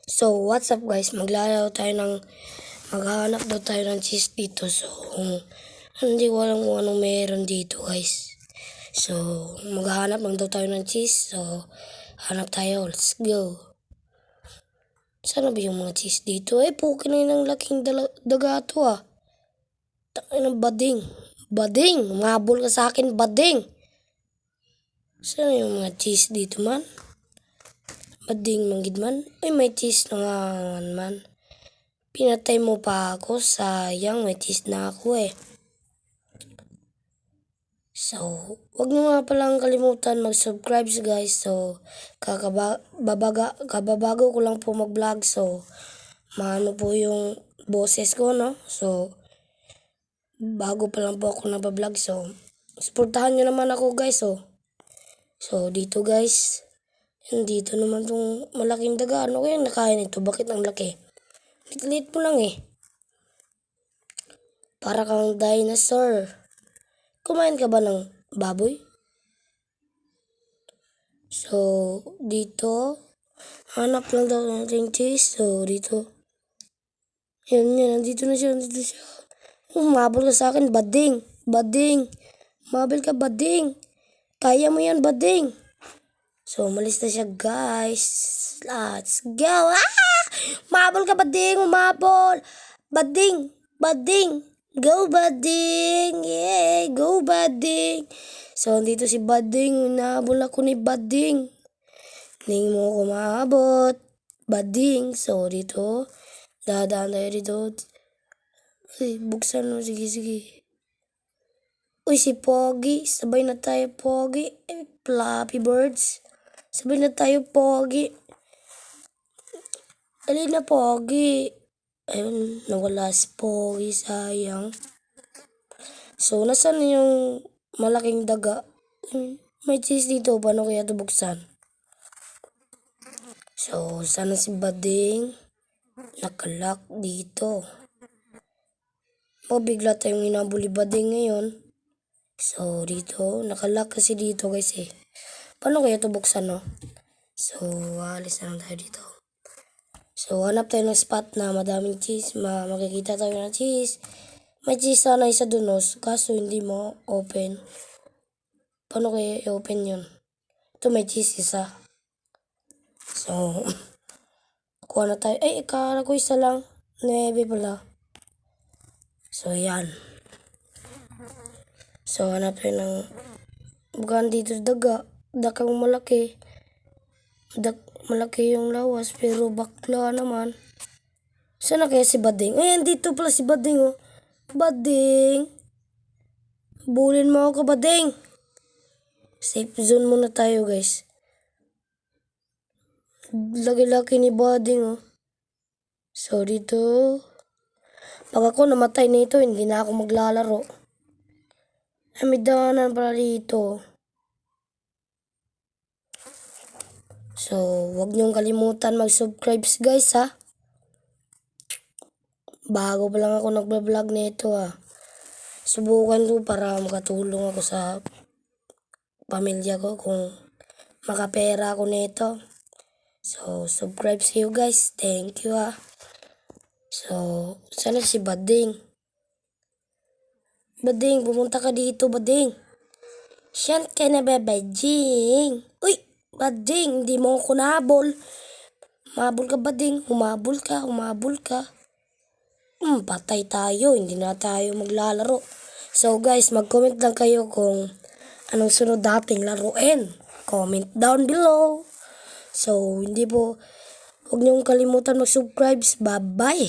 So, what's up guys? Maghahanap daw tayo ng cheese dito. So, hindi ko alam kung anong meron dito guys. So, maghahanap lang daw tayo ng cheese. So, hanap tayo. Let's go. Sana ba yung mga cheese dito? Pukin na ng laking daga to ah. Takin ng bading. Bading! Umabol ka sa akin, bading! Sana yung mga cheese dito man? Bading manggid man. May cheese na nga man. Pinatay mo pa ako. Sayang, may cheese na ako eh. So, wag nyo nga palang kalimutan mag-subscribe guys. So, kababago ko lang po mag-vlog. So, maano po yung boses ko, no? So, bago pa lang po ako nag-vlog. So, supportahan nyo naman ako guys, oh. So, dito guys. Dito naman tong malaking daga. Ano kaya nakain ito? Bakit ang laki? Lit mo lang eh. Para kang dinosaur. Kumain ka ba ng baboy? So, dito. Hanap lang daw natin cheese. So, dito. Yan. Nandito na siya. Umabol ka sa akin. Bading. Umabol ka, bading. Kaya mo yan, bading. So, umalis na siya, guys. Let's go. Umabol ka, bading. Umabol. Bading. Go, bading. Yay. Go, bading. So, dito si bading. Nahabol ako ni bading. Hindi mo ako maabot. Bading. So, dito. Dadaan tayo dito. Buksan mo. Sige. Uy, si Pogi. Sabay na tayo, Pogi. Flappy Birds. Sabay na tayo, Pogi. Alin na, Pogi. Ayun, nawala si Pogi. Sayang. So, nasan yung malaking daga? May cheese dito. Paano kaya ito buksan? So, sana si Bading nakalock dito. Bigla tayong inabuli Bading ngayon. So, dito. Nakalock kasi dito guys eh. Paano kaya ito buksan, no? So, alis na lang tayo dito. So, hanap tayo ng spot na madaming cheese. Makikita tayo ng cheese. May cheese sana isa dun, no? Kaso hindi mo open. Paano kaya i-open yun? Ito may cheese isa. So, kuha na tayo. Akala ko isa lang. 9 pala. So, yan. So, hanap tayo ng bukan dito daga. Dakang malaki. Malaki yung lawas. Pero bakla naman. Saan na kaya si Bading? Dito pala si Bading, oh. Bading. Bulin mo ako, Bading. Safe zone muna tayo, guys. Laki-laki ni Bading, oh. So, dito. Pag ako namatay nito, hindi na ako maglalaro. May daanan pala dito. So, wag niyong kalimutan mag-subscribe guys, ha. Bago pa lang ako nagba-vlog nito, ha. Subukan ko para makatulong ako sa pamilya ko kung makapera ako nito. So, subscribe sa you guys. Thank you, ha. So, sana si Bading. Bading, pumunta ka dito, Bading. Siyan ka na ba, Bading? Uy, Bading, hindi mo ako nahabol. Umabol ka, Bading. Umabol ka. Patay tayo. Hindi na tayo maglalaro. So, guys, mag-comment lang kayo kung anong sunod dating laruin. Comment down below. So, huwag niyong kalimutan mag-subscribe. Bye-bye.